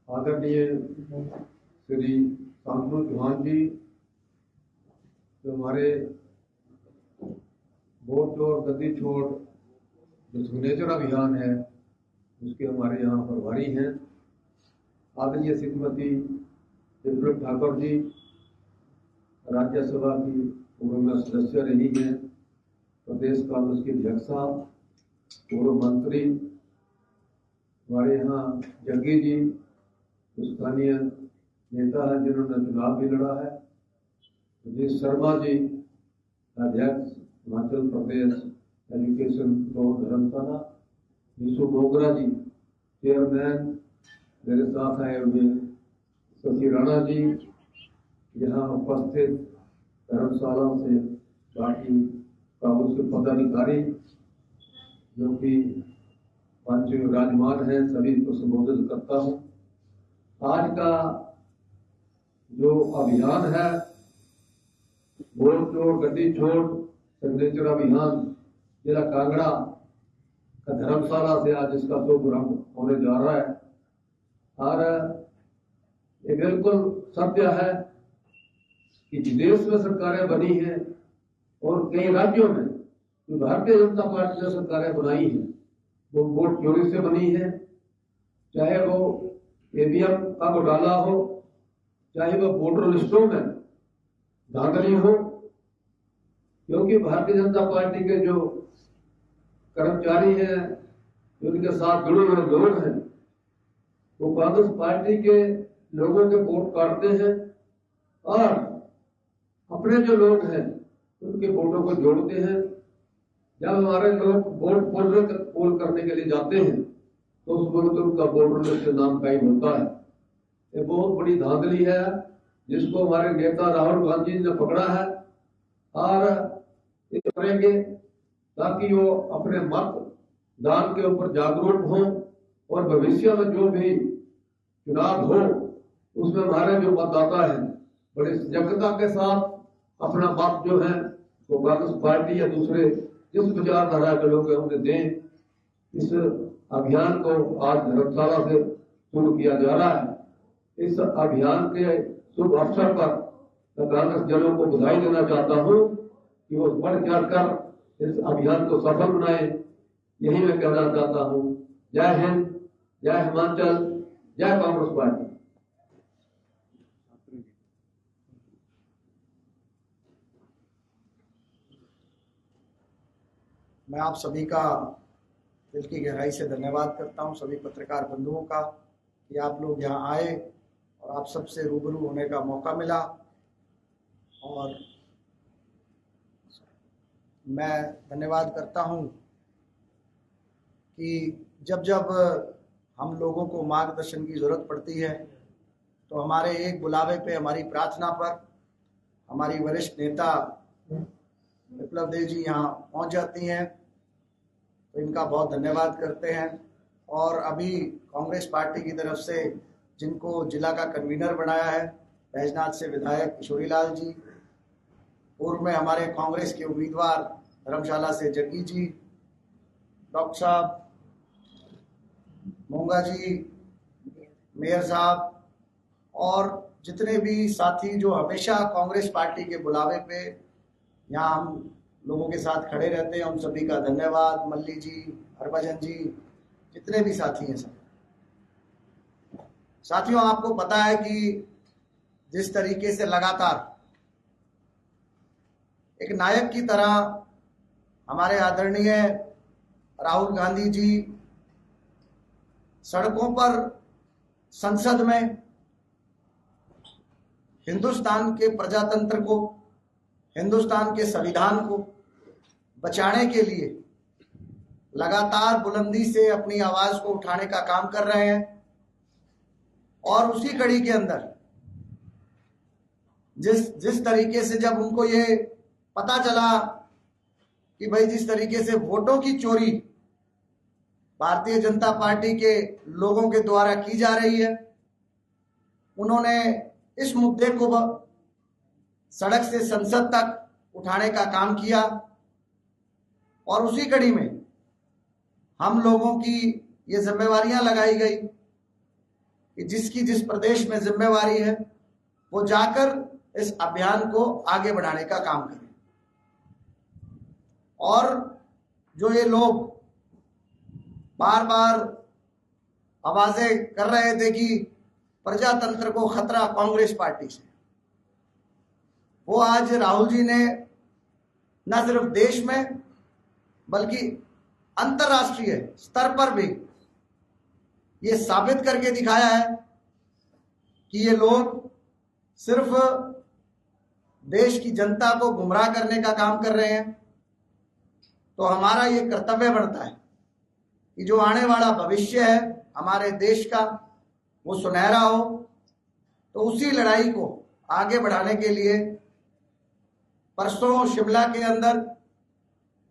आदरणीय श्री शांतनु चौहान जी, जो हमारे वोट छोड़ गद्दी छोड़ जो सिग्नेचर अभियान है उसके हमारे यहाँ प्रभारी हैं। आदरणीय श्रीमती विप्लव ठाकुर जी, राज्यसभा की पूर्व सदस्य रही हैं, प्रदेश कांग्रेस की अध्यक्षा, पूर्व मंत्री हमारे यहाँ जग्गी जी, स्थानीय नेता है जिन्होंने चुनाव भी लड़ा है, राजेश शर्मा जी, अध्यक्ष हिमाचल प्रदेश एजुकेशन बोर्ड धर्मशाला, विशु मोगरा जी, चेयरमैन, मेरे साथ आए हुए शशि राणा जी, यहाँ उपस्थित धर्मशाला से बाकी कांग्रेस के पदाधिकारी जो कि मंच में विराजमान है, सभी को संबोधित करता हूँ। आज का जो अभियान है वोट छोड़ गद्दी छोड़ सिग्नेचर अभियान जिला कांगड़ा का धर्मशाला से आज इसका शुभारंभ होने जा रहा है और ये बिल्कुल सत्य है कि विदेश में सरकारें बनी हैं और कई राज्यों में जो भारतीय जनता पार्टी ने सरकारें बनाई हैं वो वोट चोरी से बनी है, चाहे वो ईवीएम का घोटाला हो, चाहे वो वोटर लिस्टों में धांधली हो, क्योंकि भारतीय जनता पार्टी के जो कर्मचारी हैं, जो उनके साथ जुड़े हुए लोग हैं, वो कांग्रेस पार्टी के लोगों के वोट काटते हैं और अपने जो लोग हैं उनके वोटों को जोड़ते हैं। जब हमारे लोग वोट पोल करने के लिए जाते हैं तो उस वक्त उनका वोटर लिस्ट नाम गायब होता है। ये बहुत बड़ी धांधली है जिसको हमारे नेता राहुल गांधी ने पकड़ा है और ये करेंगे ताकि वो अपने मत दान के ऊपर जागरूक हों और भविष्य में जो भी चुनाव हो उसमें हमारे जो मतदाता है बड़ी सजगता के साथ अपना मत जो है वो कांग्रेस पार्टी या दूसरे जिस विचारधारा के लोग उन्हें दें। इस अभियान को आज धर्मशाला से शुरू किया जा रहा है। इस अभियान के शुभ अवसर पर कांग्रेस जनों को बधाई देना चाहता हूँ कि वो बढ़ चढ़ कर इस अभियान को सफल बनाए, यही मैं कहना चाहता हूँ। जय हिंद, जय हिमाचल, जय कांग्रेस पार्टी। मैं आप सभी का दिल की गहराई से धन्यवाद करता हूं, सभी पत्रकार बंधुओं का, कि आप लोग यहाँ आए और आप सबसे रूबरू होने का मौका मिला। और मैं धन्यवाद करता हूं कि जब जब हम लोगों को मार्गदर्शन की ज़रूरत पड़ती है तो हमारे एक बुलावे पे, हमारी प्रार्थना पर हमारी वरिष्ठ नेता विप्लव देव जी यहाँ पहुँच जाती हैं, तो इनका बहुत धन्यवाद करते हैं। और अभी कांग्रेस पार्टी की तरफ से जिनको जिला का कन्वीनर बनाया है, बैजनाथ से विधायक किशोरीलाल जी, पूर्व में हमारे कांग्रेस के उम्मीदवार धर्मशाला से जग्गी जी, डॉक्टर साहब, मोंगा जी, मेयर साहब और जितने भी साथी जो हमेशा कांग्रेस पार्टी के बुलावे पे यहाँ हम लोगों के साथ खड़े रहते हैं, उन सभी का धन्यवाद। मल्ली जी, हरभजन जी, जितने भी साथी हैं सब। साथियों, आपको पता है कि जिस तरीके से लगातार एक नायक की तरह हमारे आदरणीय राहुल गांधी जी सड़कों पर, संसद में हिंदुस्तान के प्रजातंत्र को, हिंदुस्तान के संविधान को बचाने के लिए लगातार बुलंदी से अपनी आवाज को उठाने का काम कर रहे हैं। और उसी कड़ी के अंदर जिस तरीके से जब उनको ये पता चला कि भाई जिस तरीके से वोटों की चोरी भारतीय जनता पार्टी के लोगों के द्वारा की जा रही है, उन्होंने इस मुद्दे को सड़क से संसद तक उठाने का काम किया। और उसी कड़ी में हम लोगों की ये जिम्मेवारियां लगाई गई कि जिसकी जिस प्रदेश में जिम्मेवारी है वो जाकर इस अभियान को आगे बढ़ाने का काम करें। और जो ये लोग बार बार आवाजें कर रहे थे कि प्रजातंत्र को खतरा कांग्रेस पार्टी से, वो आज राहुल जी ने न सिर्फ देश में बल्कि अंतर्राष्ट्रीय स्तर पर भी ये साबित करके दिखाया है कि ये लोग सिर्फ देश की जनता को गुमराह करने का काम कर रहे हैं। तो हमारा ये कर्तव्य बनता है कि जो आने वाला भविष्य है हमारे देश का वो सुनहरा हो। तो उसी लड़ाई को आगे बढ़ाने के लिए परसों शिमला के अंदर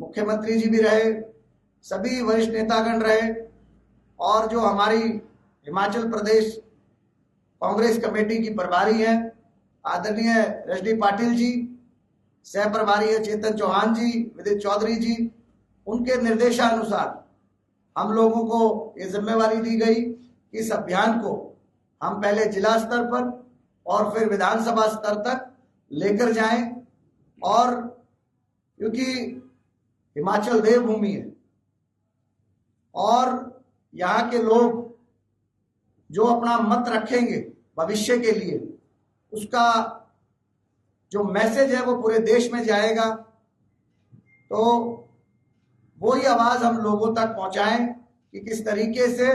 मुख्यमंत्री जी भी रहे, सभी वरिष्ठ नेतागण रहे, और जो हमारी हिमाचल प्रदेश कांग्रेस कमेटी की प्रभारी हैं आदरणीय रजनी पाटिल जी, सह प्रभारी है चेतन चौहान जी, विदित चौधरी जी, उनके निर्देशानुसार हम लोगों को ये जिम्मेवारी दी गई कि इस अभियान को हम पहले जिला स्तर पर और फिर विधानसभा स्तर तक लेकर जाएं। और क्योंकि हिमाचल देवभूमि है और यहाँ के लोग जो अपना मत रखेंगे भविष्य के लिए, उसका जो मैसेज है वो पूरे देश में जाएगा। तो वही आवाज हम लोगों तक पहुंचाएं कि किस तरीके से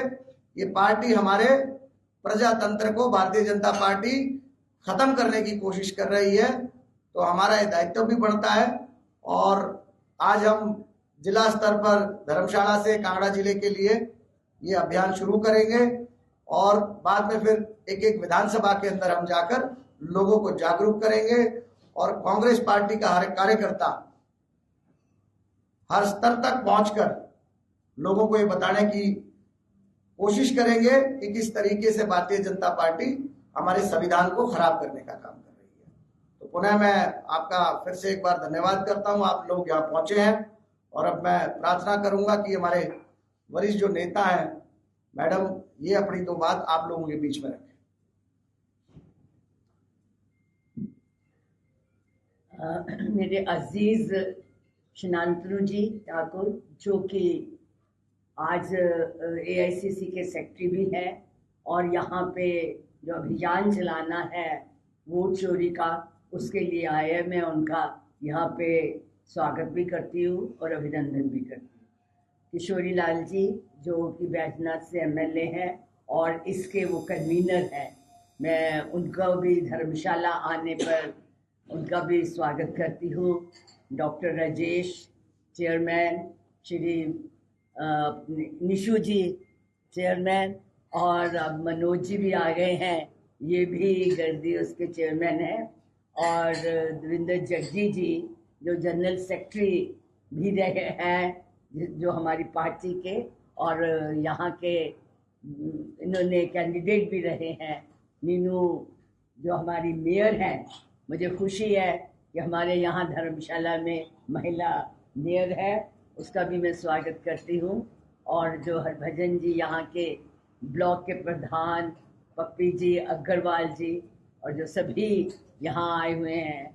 ये पार्टी हमारे प्रजातंत्र को, भारतीय जनता पार्टी खत्म करने की कोशिश कर रही है। तो हमारा ये दायित्व भी बढ़ता है। और आज हम जिला स्तर पर धर्मशाला से कांगड़ा जिले के लिए ये अभियान शुरू करेंगे और बाद में फिर एक एक विधानसभा के अंदर हम जाकर लोगों को जागरूक करेंगे। और कांग्रेस पार्टी का हर कार्यकर्ता हर स्तर तक पहुंचकर लोगों को ये बताने की कोशिश करेंगे कि किस तरीके से भारतीय जनता पार्टी हमारे संविधान को खराब करने का काम कर रही है। तो पुनः मैं आपका फिर से एक बार धन्यवाद करता हूं, आप लोग यहाँ पहुंचे हैं। और अब मैं प्रार्थना करूंगा कि हमारे वरिष्ठ जो नेता हैं मैडम, ये अपनी दो बात आप लोगों के बीच में रखें। मेरे अजीज शनातनु जी ठाकुर, जो कि आज AICC के सेक्रेटरी भी हैं और यहाँ पे जो अभियान चलाना है वोट चोरी का, उसके लिए आए हैं। मैं उनका यहाँ पे स्वागत भी करती हूँ और अभिनंदन भी करती हूँ। किशोरी लाल जी जो कि बैजनाथ से MLA हैं और इसके वो कन्वीनर हैं, मैं उनका भी धर्मशाला आने पर उनका भी स्वागत करती हूँ। Doctor Rajesh chairman, Shri Nishu ji chairman, और मनोज जी भी आ गए हैं, ये भी गर्दी उसके चेयरमैन हैं, और देवेंद्र जग्गी जी जो जनरल सेक्रेटरी भी रहे हैं, जो हमारी पार्टी के, और यहाँ के इन्होंने कैंडिडेट भी रहे हैं। नीनू जो हमारी मेयर हैं, मुझे खुशी है कि हमारे यहाँ धर्मशाला में महिला मेयर है, उसका भी मैं स्वागत करती हूँ। और जो हरभजन जी यहाँ के ब्लॉक के प्रधान, पप्पी जी, अग्रवाल जी, और जो सभी यहाँ आए हुए हैं।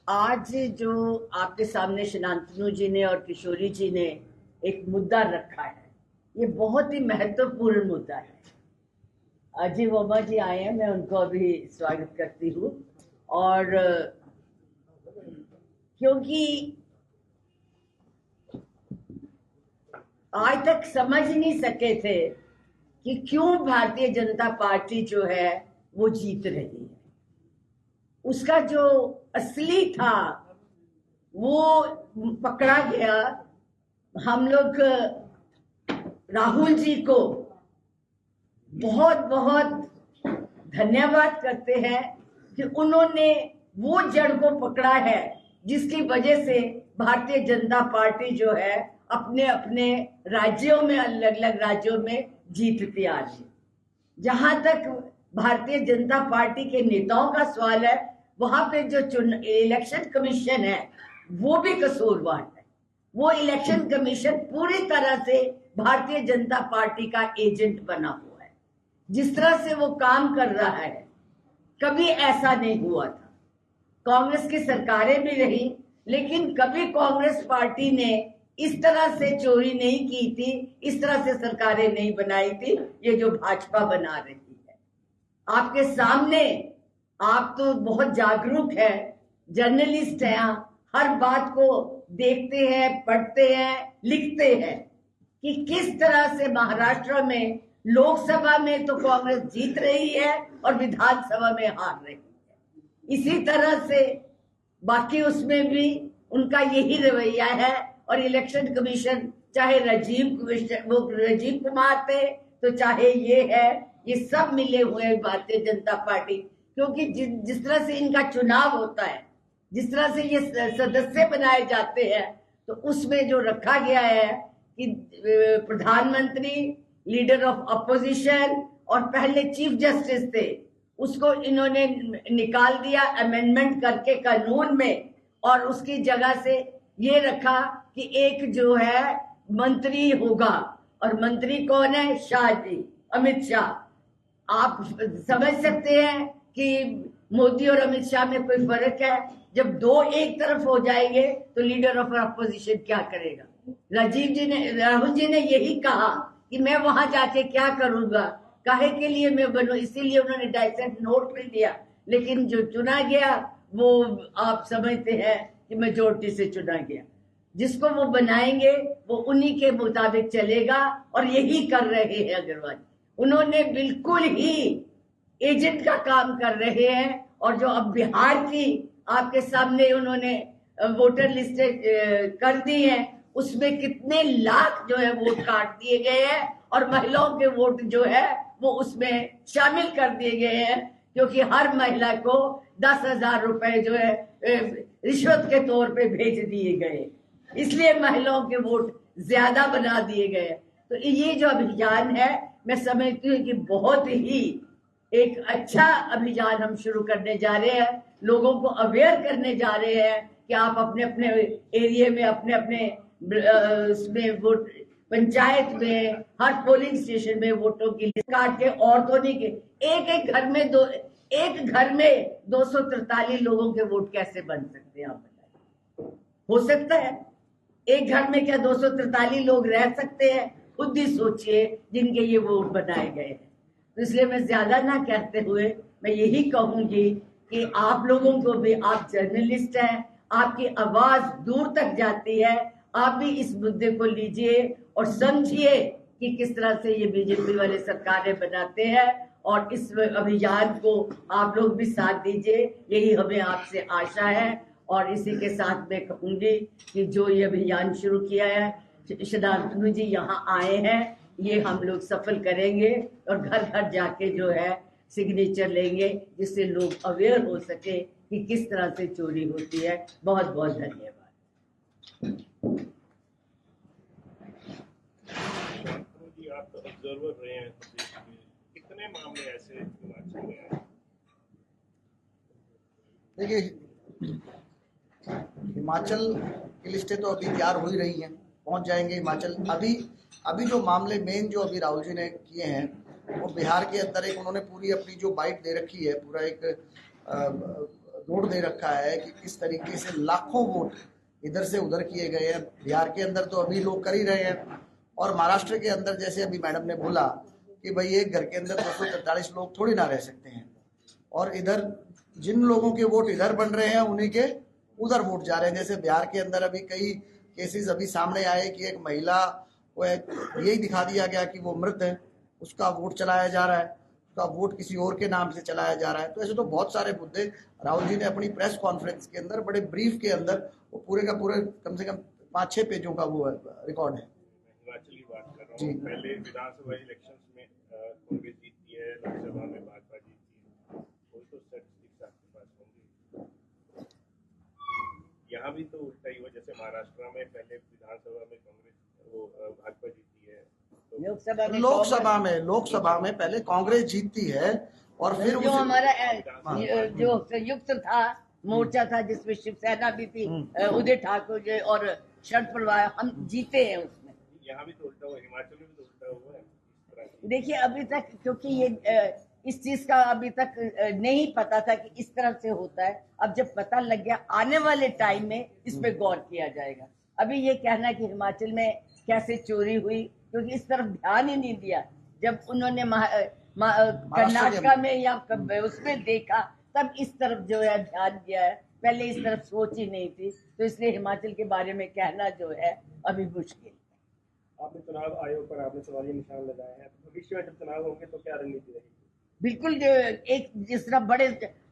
आज जो आपके सामने शनातनु जी ने और किशोरी जी ने एक मुद्दा रखा है, ये बहुत ही महत्वपूर्ण मुद्दा है। अजय वर्मा जी आए हैं, मैं उनको अभी स्वागत करती हूँ। और क्योंकि आज तक समझ नहीं सके थे कि क्यों भारतीय जनता पार्टी जो है वो जीत रही है, उसका जो असली था वो पकड़ा गया। हम लोग राहुल जी को बहुत बहुत धन्यवाद करते हैं कि उन्होंने वो जड़ को पकड़ा है जिसकी वजह से भारतीय जनता पार्टी जो है अपने अपने राज्यों में, अलग अलग राज्यों में जीतती आ रही है। जहां तक भारतीय जनता पार्टी के नेताओं का सवाल है, वहां पे जो इलेक्शन कमीशन है वो भी कसूरवार है। वो इलेक्शन कमीशन पूरी तरह से भारतीय जनता पार्टी का एजेंट बना हुआ है। जिस तरह से वो काम कर रहा है, कभी ऐसा नहीं हुआ था। कांग्रेस की सरकारें भी रही, लेकिन कभी कांग्रेस पार्टी ने इस तरह से चोरी नहीं की थी, इस तरह से सरकारें नहीं बनाई थी, ये जो भाजपा बना रही है। आपके सामने, आप तो बहुत जागरूक है, जर्नलिस्ट हैं, हर बात को देखते हैं, पढ़ते हैं, लिखते हैं कि किस तरह से महाराष्ट्र में लोकसभा में तो कांग्रेस जीत रही है और विधानसभा में हार रही है। इसी तरह से बाकी उसमें भी उनका यही रवैया है। और इलेक्शन कमीशन, चाहे राजीव कुमार थे, तो चाहे ये है, ये सब मिले हुए भारतीय जनता पार्टी, क्योंकि जिस तरह से इनका चुनाव होता है, जिस तरह से ये सदस्य बनाए जाते हैं, तो उसमें जो रखा गया है कि प्रधानमंत्री, लीडर ऑफ अपोजिशन और पहले चीफ जस्टिस थे, उसको इन्होंने निकाल दिया अमेंडमेंट करके कानून में, और उसकी जगह से ये रखा कि एक जो है मंत्री होगा, और मंत्री कौन है? शाह जी, अमित शाह। आप समझ सकते हैं कि मोदी और अमित शाह में कोई फर्क है? जब दो एक तरफ हो जाएंगे तो लीडर ऑफ अपोजिशन क्या करेगा? राहुल जी ने यही कहा कि मैं वहां जाके क्या करूंगा, काहे के लिए मैं बनूं, इसीलिए उन्होंने डाइसेंट नोट भी दिया। लेकिन जो चुना गया वो आप समझते हैं कि मेजोरिटी से चुना गया। जिसको वो बनाएंगे वो उन्हीं के मुताबिक चलेगा, और यही कर रहे हैं अग्रवाल। उन्होंने बिल्कुल ही एजेंट का काम कर रहे हैं। और जो अब बिहार की आपके सामने उन्होंने वोटर लिस्ट कर दी है, उसमें कितने लाख जो है वोट काट दिए गए हैं, और महिलाओं के वोट जो है वो उसमें शामिल कर दिए गए हैं, क्योंकि हर महिला को 10,000 रुपए जो है रिश्वत के तौर पे भेज दिए गए, इसलिए महिलाओं के वोट ज्यादा बना दिए गए। तो ये जो अभियान है, मैं समझती हूँ कि बहुत ही एक अच्छा अभियान हम शुरू करने जा रहे हैं। लोगों को अवेयर करने जा रहे हैं कि आप अपने अपने एरिया में, अपने अपने उसमें वोट, पंचायत में, हर पोलिंग स्टेशन में वोटों की लिस्ट काट के, औरतों ने के एक घर में 243 लोगों के वोट कैसे बन सकते हैं? आप बताइए, हो सकता है? एक घर में क्या 243 लोग रह सकते हैं? खुद ही सोचिए, जिनके ये वोट बनाए गए हैं। तो इसलिए मैं ज्यादा ना कहते हुए मैं यही कहूंगी कि आप लोगों को भी, आप जर्नलिस्ट हैं, आपकी आवाज दूर तक जाती है, आप भी इस मुद्दे को लीजिए और समझिए कि किस तरह से ये बीजेपी वाले सरकारें बनाते हैं, और इस अभियान को आप लोग भी साथ दीजिए, यही हमें आपसे आशा है। और इसी के साथ मैं कहूंगी कि जो ये अभियान शुरू किया है, शनातनु जी यहाँ आए हैं, ये हम लोग सफल करेंगे, और घर घर जाके जो है सिग्नेचर लेंगे, जिससे लोग अवेयर हो सके कि किस तरह से चोरी होती है। बहुत बहुत धन्यवाद। जी, आप तो ऑब्जर्वर रहे हैं, कितने मामले ऐसे हिमाचल में आए? देखिए, हिमाचल की लिस्टें तो अभी तैयार हो ही रही हैं, पहुंच जाएंगे हिमाचल। अभी जो मामले मेन जो अभी राहुल जी ने किए हैं, वो बिहार के अंदर एक उन्होंने पूरी अपनी जो बाइट दे रखी है, पूरा एक रोड दे रखा है कि किस तरीके से लाखों वोट इधर से उधर किए गए हैं। बिहार के अंदर तो अभी लोग कर ही रहे हैं, और महाराष्ट्र के अंदर जैसे अभी मैडम ने बोला कि भाई एक घर के अंदर 243 लोग थोड़ी ना रह सकते हैं, और इधर जिन लोगों के वोट इधर बन रहे हैं उन्हीं के उधर वोट जा रहे हैं। जैसे बिहार के अंदर अभी कई केसेस अभी सामने आए कि एक महिला को यही दिखा दिया गया कि वो मृत है, उसका वोट चलाया जा रहा है, उसका वोट किसी और के नाम से चलाया जा रहा है। तो ऐसे तो बहुत सारे मुद्दे राहुल जी ने अपनी प्रेस कॉन्फ्रेंस के अंदर बड़े ब्रीफ के अंदर वो पूरे का पूरे कम से कम 5-6 पेजों का वो रिकॉर्ड है। हिमाचली बात कर रहा हूँ, पहले विधानसभा इलेक्शंस में कांग्रेस जीतती है, लोकसभा में भाजपा जीतती है, कोई तो स्टैटिस्टिक्स आपके पास होंगे। यहाँ भी तो उल्टा ही हुआ, जैसे महाराष्ट्र में पहले विधानसभा में कांग्रेस भाजपा जीती है, लोकसभा में पहले कांग्रेस जीतती है, और फिर जो हमारा जो संयुक्त था, मोर्चा था, जिसमें शिवसेना भी थी, उदय ठाकुर जी और शरद पवार, हम जीते हैं उसमें। यहाँ भी तो उल्टा हुआ, हिमाचल में भी तो उल्टा हुआ है। होना चाहिए? देखिए अभी तक क्योंकि ये इस चीज का अभी तक नहीं पता था कि इस तरह से होता है। अब जब पता लग गया, आने वाले टाइम में इस पे गौर किया जाएगा। अभी ये कहना कि हिमाचल में कैसे चोरी हुई, क्योंकि इस तरफ ध्यान ही नहीं दिया। जब उन्होंने कर्नाटका में या उसमें देखा, तब इस तरफ जो है ध्यान दिया है, पहले इस तरफ सोच ही नहीं थी। तो इसलिए हिमाचल के बारे में कहना जो है अभी मुश्किल। आपने चुनाव आयोग पर आपने सवालिया निशान लगाए हैं, तो भविष्य में जब चुनाव होंगे तो क्या रणनीति रहेगी? बिल्कुल एक जिस तरह बड़े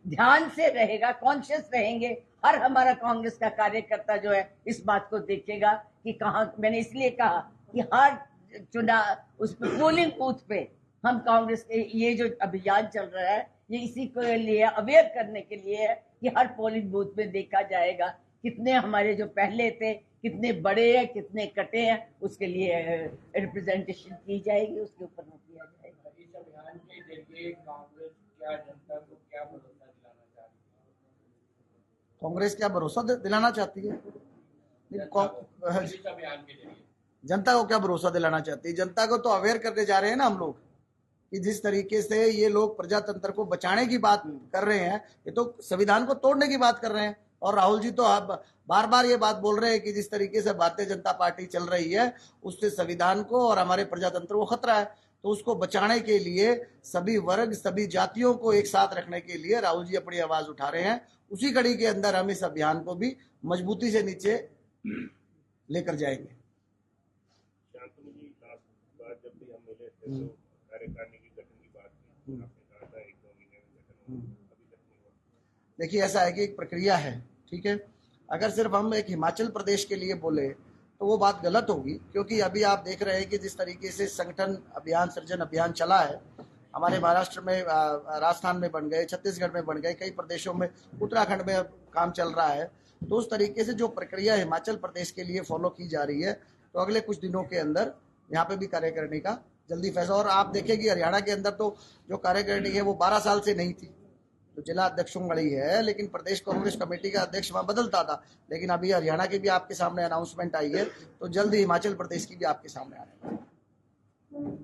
ध्यान से रहेगा, कॉन्शियस रहेंगे। हर हमारा कांग्रेस का कार्यकर्ता जो है इस बात को देखेगा कि कहाँ, मैंने इसलिए कहा कि हर चुनाव उस पोलिंग बूथ पे हम कांग्रेस के ये जो अभियान चल रहा है, ये इसी के लिए अवेयर करने के लिए है कि हर पोलिंग बूथ में देखा जाएगा कितने हमारे जो पहले थे कितने बड़े हैं, कितने कटे हैं, उसके लिए रिप्रेजेंटेशन की जाएगी, उसके ऊपर किया जाएगा। इस अभियान के जरिए कांग्रेस क्या जनता को क्या भरोसा दिलाना चाहती है? कांग्रेस क्या भरोसा दिलाना चाहती है? इस अभियान के जरिए जनता को क्या भरोसा दिलाना चाहती है? जनता को तो अवेयर करने जा रहे हैं ना हम लोग, कि जिस तरीके से ये लोग प्रजातंत्र को बचाने की बात कर रहे हैं, ये तो संविधान को तोड़ने की बात कर रहे हैं। और राहुल जी तो अब बार बार ये बात बोल रहे हैं कि जिस तरीके से भारतीय जनता पार्टी चल रही है, उससे संविधान को और हमारे प्रजातंत्र को खतरा है। तो उसको बचाने के लिए सभी वर्ग, सभी जातियों को एक साथ रखने के लिए राहुल जी अपनी आवाज उठा रहे हैं। उसी कड़ी के अंदर हम इस अभियान को भी मजबूती से नीचे लेकर जाएंगे। शांतनु जी, लास्ट बार जब भी हम मिले थे तो कार्यकारिणी की गठन की बात की, आपने कहा था 1-2 महीने में गठन होगा, अभी तक नहीं हुआ। देखिए ऐसा है कि एक प्रक्रिया है, ठीक है। अगर सिर्फ हम एक हिमाचल प्रदेश के लिए बोले तो वो बात गलत होगी, क्योंकि अभी आप देख रहे हैं कि जिस तरीके से संगठन अभियान, सृजन अभियान चला है, हमारे महाराष्ट्र में, राजस्थान में बन गए, छत्तीसगढ़ में बन गए, कई प्रदेशों में, उत्तराखंड में अब काम चल रहा है। तो उस तरीके से जो प्रक्रिया हिमाचल प्रदेश के लिए फॉलो की जा रही है, तो अगले कुछ दिनों के अंदर यहाँ पे भी कार्यकारिणी का जल्दी फैसला। और आप देखेंगे हरियाणा के अंदर तो जो कार्यकारिणी है वो 12 साल से नहीं थी, तो जिला अध्यक्षों वाली है, लेकिन प्रदेश कांग्रेस कमेटी का अध्यक्ष वहां बदलता था। लेकिन अभी हरियाणा की भी आपके सामने अनाउंसमेंट आई है, तो जल्द ही हिमाचल प्रदेश की भी आपके सामने आने वाली है।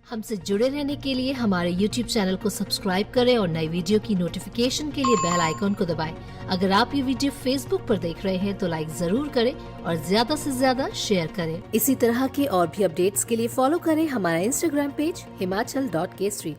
हमसे जुड़े रहने के लिए हमारे YouTube चैनल को सब्सक्राइब करें और नई वीडियो की नोटिफिकेशन के लिए बेल आइकॉन को दबाएं। अगर आप ये वीडियो Facebook पर देख रहे हैं तो लाइक जरूर करें और ज्यादा से ज्यादा शेयर करें। इसी तरह के और भी अपडेट्स के लिए फॉलो करें हमारा Instagram पेज himachal.k3।